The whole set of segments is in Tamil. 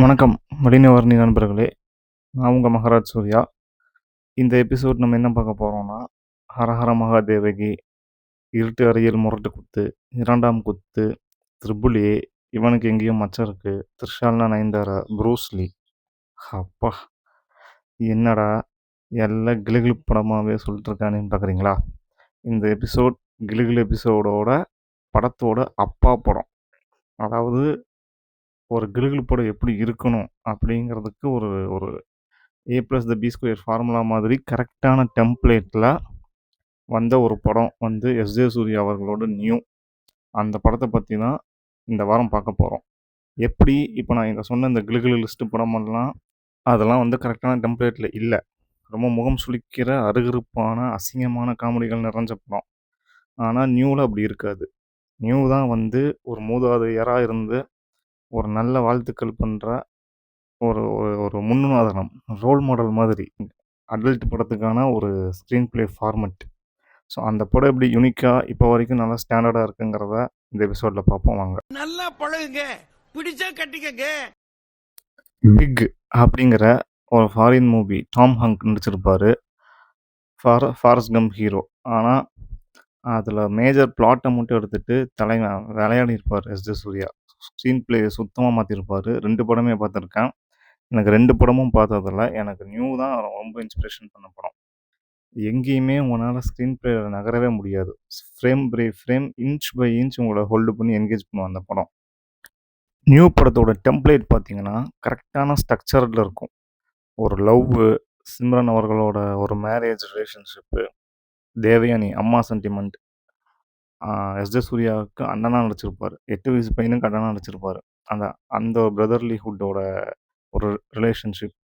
வணக்கம் மடிநவர்ணி நண்பர்களே. நான் உங்கள் மகராஜ் சூர்யா. இந்த எபிசோட் நம்ம என்ன பார்க்க போகிறோம்னா, ஹரஹர மகாதேவகி, இருட்டு அறையில் முரட்டு குத்து, இரண்டாம் குத்து, த்ரிபுல் ஏ, இவனுக்கு எங்கேயோ மச்சம் இருக்கு, த்ரிஷால்னா நயன்தாரா, ப்ரூஸ்லி. அப்பா, என்னடா எல்லாம் கிளுகிளு படமாகவே சொல்லிட்டு இருக்கானேன்னு பார்க்குறீங்களா? இந்த எபிசோட் கிளுகிளு எபிசோடோட படத்தோட அப்பா படம். அதாவது ஒரு கிளுகிளு படம் எப்படி இருக்கணும் அப்படிங்கிறதுக்கு ஒரு ஒரு A plus the B square formula மாதிரி கரெக்டான டெம்ப்ளேட்டில் வந்த ஒரு படம் வந்து எஸ்.ஜே. சூர்யா அவர்களோட நியூ. அந்த படத்தை பற்றி தான் இந்த வாரம் பார்க்க போகிறோம். எப்படி இப்போ நான் இதை சொன்ன இந்த கிளுகிளு லிஸ்ட்டு படமெல்லாம் அதெல்லாம் வந்து கரெக்டான டெம்ப்ளேட்டில் இல்லை. ரொம்ப முகம் சுளிக்கிற அருகருப்பான அசிங்கமான காமெடிகள் நிறைஞ்ச படம். ஆனால் நியூவில் அப்படி இருக்காது. நியூ தான் வந்து ஒரு மூதாதையராக இருந்து ஒரு நல்ல வாழ்த்துக்கள் பண்ணுற ஒரு ஒரு ஒரு முன்னுதாரணம், ரோல் மாடல் மாதிரி அடல்ட் படத்துக்கான ஒரு ஸ்க்ரீன் ப்ளே ஃபார்மெட். ஸோ அந்த படம் எப்படி யூனிக்காக இப்போ வரைக்கும் நல்லா ஸ்டாண்டர்டாக இருக்குங்கிறத இந்த எபிசோடில் பார்ப்போம் வாங்க. நல்லா பழகுங்க, பிடிச்சா கட்டிக்கங்க. பிக் அப்படிங்கிற ஒரு ஃபாரின் மூவி டாம் ஹங்க் நடிச்சிருப்பார். Forest கம்ப் hero. ஆனால் அதில் மேஜர் பிளாட்டை மட்டும் எடுத்துகிட்டு விளையாடி இருப்பார் எஸ்.ஜே. சூர்யா. ஸ்க்ரீன் ப்ளே சுத்தமாக மாற்றிருப்பார். 2 படமே பார்த்துருக்கேன். எனக்கு 2 படமும் பார்த்ததில்ல. எனக்கு நியூ தான் ரொம்ப இன்ஸ்பிரேஷன் பண்ண படம். எங்கேயுமே உங்களால் ஸ்க்ரீன் ப்ளே நகரவே முடியாது. Frame by frame, inch by inch உங்களை ஹோல்டு பண்ணி என்கேஜ் பண்ணுவோம் அந்த படம். நியூ படத்தோட டெம்ப்ளேட் பார்த்தீங்கன்னா கரெக்டான ஸ்ட்ரக்சரில் இருக்கும். ஒரு லவ்வு, சிம்ரன் அவர்களோட ஒரு மேரேஜ் ரிலேஷன்ஷிப்பு, தேவயானி அம்மா சென்டிமெண்ட், எஸ்.ஜே. சூர்யாவுக்கு அண்ணனாக நடிச்சிருப்பார். 8 வயசு பையனுக்கு அண்ணனாக நடிச்சிருப்பார். அந்த அந்த பிரதர்லிஹுட்டோட ஒரு ரிலேஷன்ஷிப்,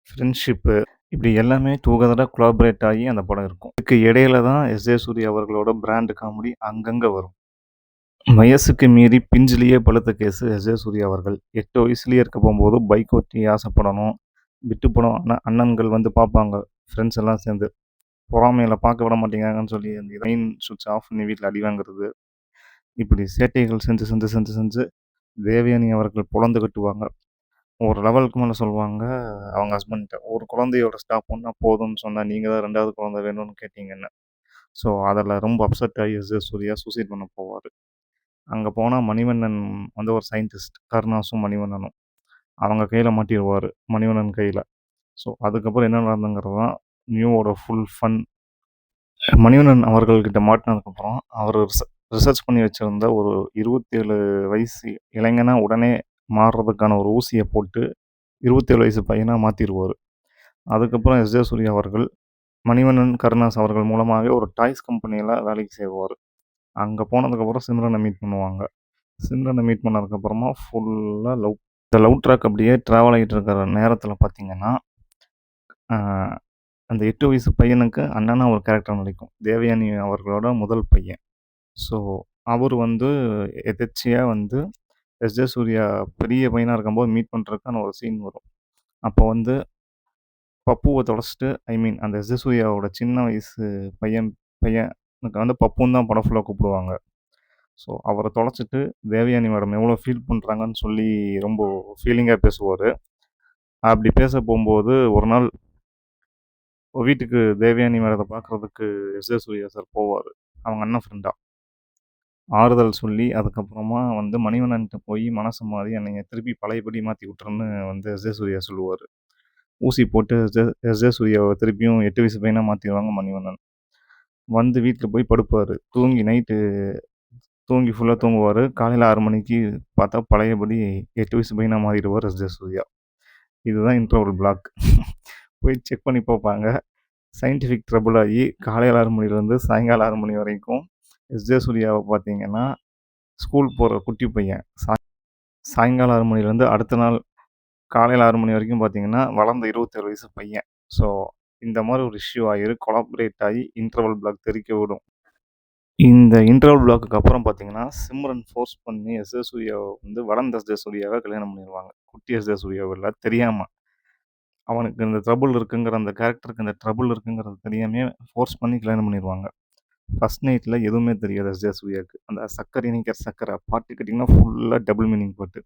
ஃப்ரெண்ட்ஷிப்பு, இப்படி எல்லாமே டுகெதராக கொலாபரேட் ஆகி அந்த படம் இருக்கும். இதுக்கு இடையில தான் எஸ்.ஜே. சூர்யா அவர்களோட பிராண்டு காமெடி அங்கங்கே வரும். வயசுக்கு மீறி பிஞ்சிலேயே பழுத்த கேஸு எஸ்.ஜே. சூர்யா அவர்கள். 8 வயசுலேயே இருக்க போகும்போது பைக் ஓட்டி ஆசைப்படணும், விட்டு படம் அண்ணன்கள் வந்து பார்ப்பாங்க, ஃப்ரெண்ட்ஸ் எல்லாம் சேர்ந்து பொறாமையில் பார்க்க விட மாட்டேங்கிறாங்கன்னு சொல்லி அந்த மெயின் சுவிட்ச் ஆஃப் பண்ணி வீட்டில் அடி வாங்குறது, இப்படி சேட்டைகள் செஞ்சு செஞ்சு செஞ்சு செஞ்சு தேவயானி அவர்கள் பொழந்து கட்டுவாங்க. ஒரு லெவலுக்கு மேலே சொல்லுவாங்க அவங்க ஹஸ்பண்ட்ட, ஒரு குழந்தையோட ஸ்டாப் பண்ணால் போதும்னு சொன்னால் நீங்கள் தான் 2வது குழந்தை வேணும்னு கேட்டிங்கன்னு. ஸோ அதில் ரொம்ப அப்செட் ஆகி எஸ்.ஜே. சூர்யா சூசைட் பண்ண போவார். அங்கே போனால் மணிவண்ணன் வந்து ஒரு சயின்டிஸ்ட், கருணாஸும் மணிவண்ணனும் அவங்க கையில் மாட்டிடுவார், மணிவண்ணன் கையில். ஸோ அதுக்கப்புறம் என்ன நடந்துங்கிறது தான் நியூவோட ஃபுல் ஃபன். மணிவண்ணன் அவர்கள்கிட்ட மாட்டினதுக்கப்புறம் அவர் ரிசர்ச் பண்ணி வச்சுருந்த ஒரு 27 வயசு இளைஞனா உடனே மாறுறதுக்கான ஒரு ஊசியை போட்டு 27 வயசு பையனாக மாற்றிடுவார். அதுக்கப்புறம் எஸ்.ஜே. சூர்யா அவர்கள் மணிவண்ணன், கருணாஸ் அவர்கள் மூலமாகவே ஒரு டாய்ஸ் கம்பெனியில் வேலைக்கு சேருவார். அங்கே போனதுக்கப்புறம் சிம்ரனை மீட் பண்ணுவாங்க. சிம்ரனை மீட் பண்ணதுக்கப்புறமா ஃபுல்லாக லவ். இந்த லவ் ட்ராக் அப்படியே ட்ராவல் ஆகிட்டு இருக்கிற நேரத்தில் பார்த்தீங்கன்னா, அந்த 8 வயசு பையனுக்கு அண்ணனா ஒரு கேரக்டர் நடிக்கும். தேவயானி அவர்களோட முதல் பையன். ஸோ அவர் வந்து எதேர்ச்சியாக வந்து எஸ்.ஜே. சூர்யா பெரிய பையனாக இருக்கும்போது மீட் பண்ணுறதுக்கான ஒரு சீன் வரும். அப்போ வந்து பப்புவை தொலைச்சிட்டு, ஐ மீன் அந்த எஸ்.ஜே. சூர்யாவோட சின்ன வயசு பையனுக்கு வந்து பப்புன்னு தான் படம் ஃபுல்லாக கூப்பிடுவாங்க. ஸோ அவரை தொலைச்சிட்டு தேவயானி மேடம் எவ்வளோ ஃபீல் பண்ணுறாங்கன்னு சொல்லி ரொம்ப ஃபீலிங்காக பேசுவார். அப்படி பேச போகும்போது ஒரு நாள் வீட்டுக்கு தேவயானி மேடத்தை பார்க்குறதுக்கு எஸ்.ஜே. சூர்யா சார் போவார், அவங்க அண்ணன் ஃப்ரெண்டாக. ஆறுதல் சொல்லி அதுக்கப்புறமா வந்து மணிவண்ணன்ட்ட போய் மனசு மாறி என்னைய திருப்பி பழையபடி மாற்றி விட்டுருன்னு வந்து எஸ்.ஜே. சூர்யா சொல்லுவார். ஊசி போட்டு எஸ்.ஜே. சூர்யாவை திருப்பியும் 8 வயசு பையனாக மாற்றிடுவாங்க மணிவண்ணன். வந்து வீட்டில் போய் படுப்பார். நைட்டு தூங்கி ஃபுல்லாக தூங்குவார். காலையில் 6 மணிக்கு பார்த்தா பழையபடி 8 வயசு பையனாக மாறிடுவார் எஸ்.ஜே. சூர்யா. இதுதான் இன்டர்வல் பிளாக். போய் செக் பண்ணி பார்ப்பாங்க. சயின்டிஃபிக் ட்ரபுள் ஆகி காலையில் 6 மணிலேருந்து சாயங்காலம் 6 மணி வரைக்கும் எஸ்.ஜே. சூர்யாவை பார்த்தீங்கன்னா ஸ்கூல் போகிற குட்டி பையன். சாயங்காலம் 6 மணிலேருந்து அடுத்த நாள் காலையில் 6 மணி வரைக்கும் பார்த்தீங்கன்னா வளர்ந்த 27 வயசு பையன். ஸோ இந்த மாதிரி ஒரு இஷ்யூ ஆகி கொலாபரேட் ஆகி இன்டர்வல் பிளாக் தெரிக்க விடும். இந்த இன்டர்வல் பிளாக்குக்கு அப்புறம் பார்த்தீங்கன்னா சிம்ரன் ஃபோர்ஸ் பண்ணி எஸ்.ஜே. சூர்யாவை வந்து வளர்ந்த எஸ்.ஜே. சூர்யாவை கல்யாணம் பண்ணிடுவாங்க. குட்டி எஸ்.ஜே. சூர்யாவை இல்லை, தெரியாமல். அவனுக்கு இந்த ட்ரபுள் இருக்குங்கிற, அந்த கேரக்டருக்கு இந்த ட்ரபுள் இருக்குங்கிறது தெரியாமே ஃபோர்ஸ் பண்ணி கல்யாணம் பண்ணிடுவாங்க. ஃபஸ்ட் நைட்டில் எதுவுமே தெரியாது எஸ்.ஜே. சூர்யாவுக்கு. அந்த சக்கரை இனிக்கிற சக்கரை பாட்டு கேட்டிங்கன்னா ஃபுல்லாக டபுள் மீனிங் பாட்டு.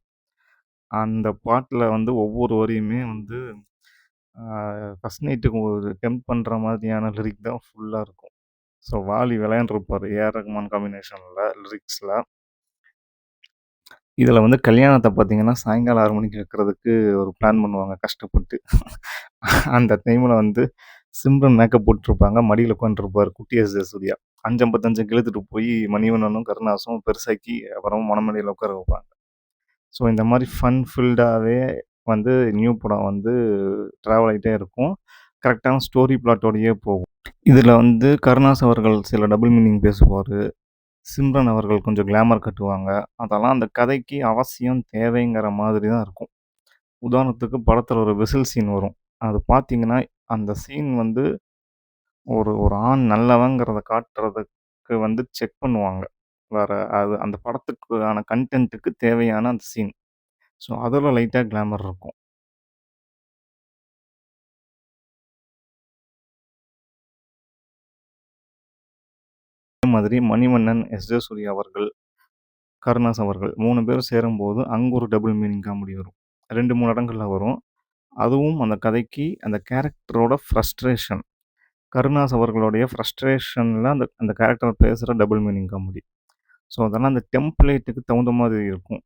அந்த பாட்டுல வந்து ஒவ்வொரு வரியுமே வந்து ஃபர்ஸ்ட் நைட்டுக்கு ஒரு டெம்ப்ட் பண்ற மாதிரியான லிரிக் தான் ஃபுல்லா இருக்கும். ஸோ வாலி விளையாண்டுருப்பாரு ஏஆர் ரகுமான் காம்பினேஷன்ல லிரிக்ஸ்ல. இதுல வந்து கல்யாணத்த பார்த்தீங்கன்னா, சாயங்காலம் 6 மணிக்கு வைக்கிறதுக்கு ஒரு பிளான் பண்ணுவாங்க கஷ்டப்பட்டு. அந்த டைம்ல வந்து சிம்ரன் மேக்கப் போட்டுருப்பாங்க. மடியில உட்காந்துருப்பாரு குட்டி எஸ். ஜே. சூர்யா. 5:55க்கு இழுத்துட்டு போய் மணிவண்ணனும், கருணாஸும் பெருசாக்கி அப்புறம் மணமேடையில உட்கார வைப்பாங்க. ஸோ இந்த மாரி ஃபன் ஃபில்டாவே வந்து நியூ படம் வந்து ட்ராவல் ஆயிட்டே இருக்கும். கரெக்ட்டான ஸ்டோரி பிளாட்டோடயே போகும். இதுல வந்து கருணாஸ் அவர்கள் சில டபுள் மீனிங் பேசுவாரு. சிம்ரன் அவர்கள் கொஞ்சம் கிளாமர் காட்டுவாங்க. அதெல்லாம் அந்த கதைக்கு அவசியம், தேவைங்கிற மாதிரி தான் இருக்கும். உதாரணத்துக்கு படத்துல ஒரு விசில் சீன் வரும். அது பார்த்தீங்கன்னா, அந்த சீன் வந்து ஒரு ஒரு ஆண் நல்லவங்கிறத காட்டுறதுக்கு வந்து செக் பண்ணுவாங்க. வேற அது அந்த படத்துக்கான கன்டென்ட்டுக்கு தேவையான அந்த சீன். ஸோ, அதுல லைட்டா கிளாமர் இருக்கும். அதே மாதிரி மணிவண்ணன், எஸ். ஜே. சூர்யா அவர்கள், கருணாஸ் அவர்கள் 3 பேரும் சேரும்போது அங்க ஒரு டபுள் மீனிங் காமெடி வரும். 2, 3 இடங்கள்ல வரும். அதுவும் அந்த கதைக்கு அந்த கேரக்டரோட ஃப்ரஸ்ட்ரேஷன். கருணாஸ் அவர்களுடைய ஃப்ரஸ்ட்ரேஷன்ல அந்த அந்த கேரக்டர் பேசுற டபுள் மீனிங் காமெடி. ஸோ, அதெல்லாம் அந்த டெம்ப்ளேட்டுக்கு தகுந்த மாதிரி இருக்கும்.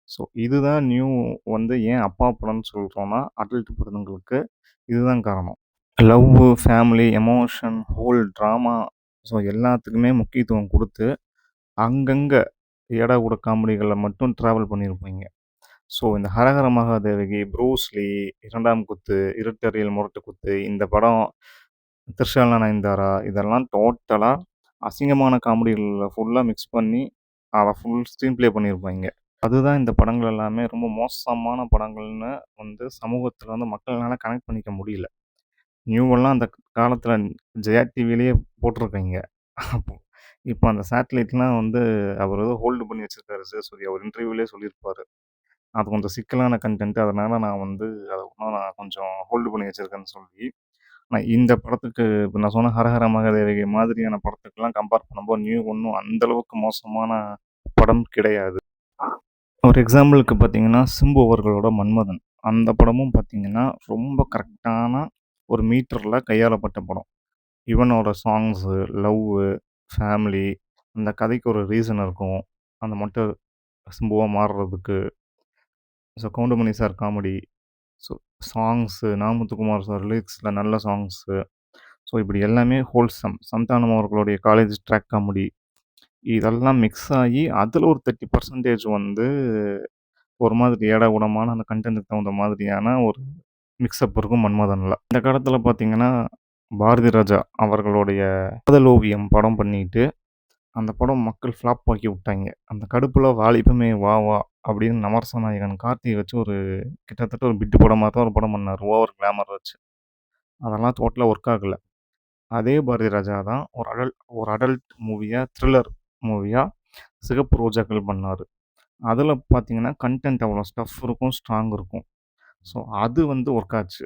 ஸோ, இதுதான் நியூ வந்து ஏன் அப்பா படம்னு சொல்றோம்னா, அடல்ட் படங்களுக்கு இதுதான் காரணம். Love, family, emotion, whole drama so எல்லாத்துக்குமே முக்கியத்துவம் குடுத்து, அங்கங்க ஏடா கூட காமெடிகள்ல மட்டும் ட்ராவல் பண்ணியிருப்பாய்ங்க. ஸோ இந்த ஹரஹர மகாதேவகி, ப்ரூஸ்லி, 2ஆம் குத்து, இருட்டறையில் முரட்டு குத்து, இந்த படம், திரிஷாலா நயன்தாரா இதெல்லாம் டோட்டலா அசிங்கமான காமெடிகள்ல ஃபுல்லா மிக்ஸ் பண்ணி, அத ஃபுல் ஸ்க்ரீன் ப்ளே பண்ணியிருப்பாய்ங்க. அதுதான் இந்த படங்கள் எல்லாமே ரொம்ப மோசமான படங்கள்னு வந்து சமூகத்துல வந்து மக்கள்னால கனெக்ட் பண்ணிக்க முடியல. நியூவெல்லாம் அந்த காலத்துல ஜெயா டிவிலயே போட்டிருக்காய்ங்க. அப்போ இப்ப அந்த சேட்டலைட்லாம் வந்து அவர் ஏதோ ஹோல்டு பண்ணி வச்சிருக்காரு ஜெயசூர்யா. ஒரு இன்டர்வியூலயே சொல்லியிருப்பாரு. அது கொஞ்சம் சிக்கலான கன்டென்ட். அதனால நான் வந்து அத இன்னும் நான் கொஞ்சம் ஹோல்டு பண்ணி வச்சிருக்கேன்னு சொல்லி. ஆனா இந்த படத்துக்கு இப்ப நான் சொன்ன ஹரஹர மகாதேவகி மாதிரியான படத்துக்குலாம் கம்பேர் பண்ணும்போது நியூ ஒண்ணும் அந்த அளவுக்கு மோசமான படம் கிடையாது. ஒரு எக்ஸாம்பிளுக்கு பார்த்தீங்கன்னா, சிம்பு அவர்களோட மன்மதன். அந்த படமும் பார்த்தீங்கன்னா, ரொம்ப கரெக்ட்டான ஒரு மீட்டர்ல கையாளப்பட்ட படம். இவனோட சாங்ஸு, லவ்வு, ஃபேமிலி, அந்த கதைக்கு ஒரு ரீசன் இருக்கும். அந்த மட்டும் சிம்புவா மாறுறதுக்கு. So Goundamani sir comedy, so songs, நா. முத்துக்குமார் சார் லிரிக்ஸ்ல நல்ல சாங்ஸு. ஸோ இப்படி எல்லாமே ஹோல்சம். சந்தானம் அவர்களுடைய காலேஜ் ட்ராக் காமெடி. இதெல்லாம் மிக்ஸ் ஆகி, அதில ஒரு 30% வந்து ஒரு மாதிரி ஏடா கூடமான அந்த கன்டென்ட்க்கு தகுந்த மாதிரியான ஒரு மிக்ஸப் இருக்கும் மன்மதன்ல. இந்த காலத்தில பார்த்தீங்கன்னா, பாரதி ராஜா அவர்களுடைய காதல் ஓவியம் படம் பண்ணிட்டு, அந்த படம் மக்கள் ஃப்ளாப் ஆக்கி விட்டாய்ங்க. அந்த கடுப்புல வாலிபமே வா வா! அப்படின்னு நமரச நாயகன் கார்த்திய வச்சு ஒரு கிட்டத்தட்ட ஒரு பிட்டு படமா தான் ஒரு படம் பண்ணாரு. ஓவர் கிளாமர் வச்சு. அதெல்லாம் டோட்டலா ஒர்க் ஆகல. அதே பாரதி ராஜா தான் ஒரு அடல்ட் மூவியா, த்ரில்லர் மூவியா சிகப்பு ரோஜாக்கள் பண்ணாரு. அதில பார்த்தீங்கன்னா, கன்டென்ட் அவ்வளோ ஸ்டஃப் இருக்கும், ஸ்ட்ராங் இருக்கும். ஸோ அது வந்து ஒர்க் ஆச்சு.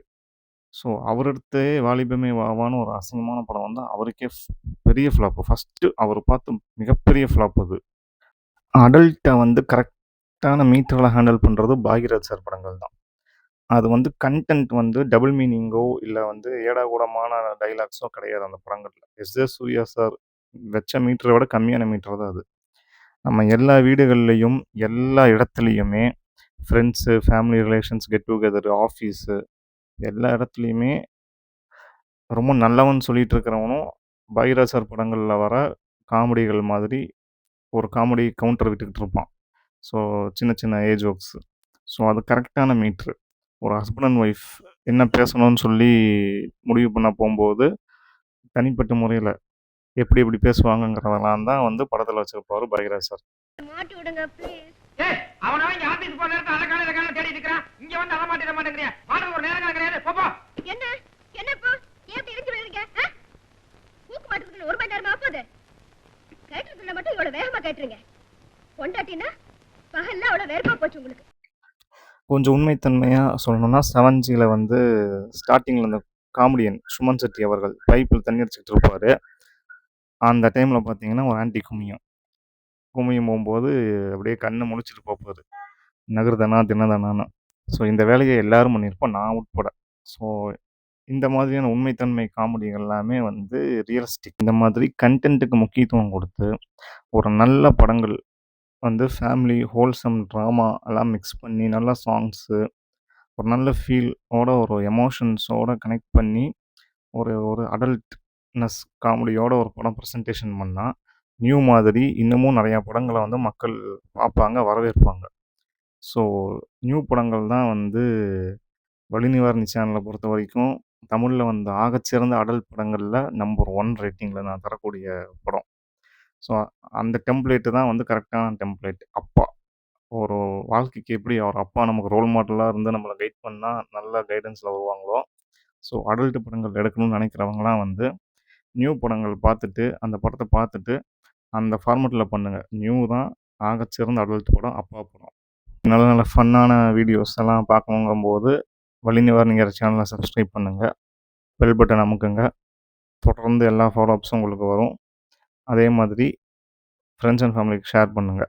ஸோ அவர் எடுத்தே வாலிபமே வா வான்னு ஒரு அசிங்கமான படம் வந்து அவருக்கே பெரிய ஃப்ளாப்பு. ஃபர்ஸ்ட்டு அவர் பார்த்த மிகப்பெரிய ஃப்ளாப் அது. அடல்ட்ட வந்து கரெக்ட்டான மீட்டர்ல ஹேண்டில் பண்றது பாக்யராஜ் சார் படங்கள் தான். அது வந்து கன்டென்ட் வந்து டபுள் மீனிங்கோ, இல்ல வந்து ஏடாகூடமான டயலாக்ஸோ கிடையாது அந்த படங்கள்ல. எஸ். ஜே. சூர்யா சார் வச்ச மீட்டர விட கம்மியான மீட்டர் தான் அது. நம்ம எல்லா வீடுகள்லயும், எல்லா இடத்துலயுமே friends, family relations, get together, office எல்லா இடத்துலயுமே ரொம்ப நல்லவன்னு சொல்லிட்டு இருக்கிறவனும், பாக்யராஜ் சார் படங்கள்ல வர காமெடிகள் மாதிரி ஒரு காமெடி கவுண்டர் விட்டுக்கிட்டு இருப்பான். ஸோ சின்ன சின்ன ஜோக்ஸ். ஸோ அது கரெக்ட்டான மீட்ரு. ஒரு ஹஸ்பண்ட் அண்ட் ஒய்ஃப் என்ன பேசணும்னு சொல்லி முடிவு பண்ண போம்போது, தனிப்பட்ட முறையில எப்படி எப்படி பேசுவாங்கங்கிறதெல்லாம் தான் வந்து படத்துல வச்சிருப்பாரு பாக்யராஜ் சார். மாட்டி விடுங்க ப்ளீஸ். ஏய், அவனவன் இங்க ஆபீஸ் போன நேரத்துல அந்த காலம் இந்த காலம் தேடிட்டு இருக்கிறான். இங்க வந்து அத மாட்டேங்கிறியா? மாட்டுக்கு ஒரு நேரம் கிடையாது. போ போ. என்ன என்ன இப்போ ஏன் இப்படி இருந்து விழுறீங்க? மூக்கு மாட்டுறதுக்கு 1 மணி நேரமா போகுது. கேட்டுறதுல மட்டும் இவ்வளவு வேகமா கேட்டுறீங்க. பொண்டாட்டினா பகல்ல அவ்வளவு வேர்ப்பா போச்சு உங்களுக்கு. கொஞ்சம் உண்மைத்தன்மையா சொல்லணும்னா, 7Gல வந்து ஸ்டார்ட்டிங்ல அந்த காமெடியன் சுமன் செட்டி அவர்கள் பைப்ல தண்ணி அடிச்சுக்கிட்டு இருப்பாரு. அந்த டைம்ல பார்த்தீங்கன்னா, ஒரு ஆன்டி குமியும். குமியும் போம்போது அப்படியே கண்ண முழிச்சுட்டு பாப்பாரு. நகர்தனா, தினதனான்னு. ஸோ இந்த வேலைய எல்லாரும் பண்ணியிருப்போம், நான் உட்பட. ஸோ இந்த மாதிரியான உண்மைத்தன்மை காமெடிகள் எல்லாமே வந்து ரியலிஸ்டிக். இந்த மாதிரி கன்டென்ட்டுக்கு முக்கியத்துவம் குடுத்து, ஒரு நல்ல படங்கள் வந்து ஃபேமிலி, ஹோல்சம் ட்ராமா எல்லாம் மிக்ஸ் பண்ணி, நல்ல சாங்ஸு, ஒரு நல்ல ஃபீல் ஓட, ஒரு எமோஷன்ஸோட கனெக்ட் பண்ணி, ஒரு ஒரு அடல்ட்னஸ் காமெடியோட ஒரு படம் ப்ரெசன்டேஷன் பண்ணா, நியூ மாதிரி இன்னமும் நெறையா படங்கள வந்து மக்கள் பார்ப்பாங்க, வரவேற்பாங்க. ஸோ நியூ படங்கள் தான் வந்து வலி நிவாரணி சேனல பொறுத்தவரைக்கும், தமிழ்ல வந்த ஆகச்சிறந்த அடல்ட் படங்கள்ல நம்பர் 1 ரேட்டிங்ல நான் தரக்கூடிய படம். ஸோ அந்த டெம்ப்ளேட்டு தான் வந்து கரெக்ட்டான டெம்ப்ளேட். அப்பா. ஒரு வாழ்க்கைக்கு எப்படி ஒரு அப்பா நமக்கு ரோல் மாடலா இருந்து நம்மள கைட் பண்ணா, நல்ல கைடன்ஸ்ல வருவாங்களோ, ஸோ அடல்ட் படங்கள் எடுக்கணும்னு நெனைக்கிறவங்கலாம் வந்து, நியூ படங்கள் பார்த்துட்டு, அந்த படத்த பார்த்துட்டு, அந்த ஃபார்மேட்ல பண்ணுங்க. நியூ தான் ஆகச்சிறந்த அடல்ட் படம், அப்பா படம். நல்ல நல்ல ஃபன்னான வீடியோஸ் எல்லாம் பார்க்கணுங்கும்போது, வலி நிவாரணிங்கிற சேனல சப்ஸ்கிரைப் பண்ணுங்க. பெல் பட்டன் அமுக்குங்க. தொடர்ந்து எல்லா ஃபாலோ அப்ஸும் உங்களுக்கு வரும். அதே மாதிரி ஃப்ரெண்ட்ஸ் அண்ட் ஃபேமிலிக்கு ஷேர் பண்ணுங்க.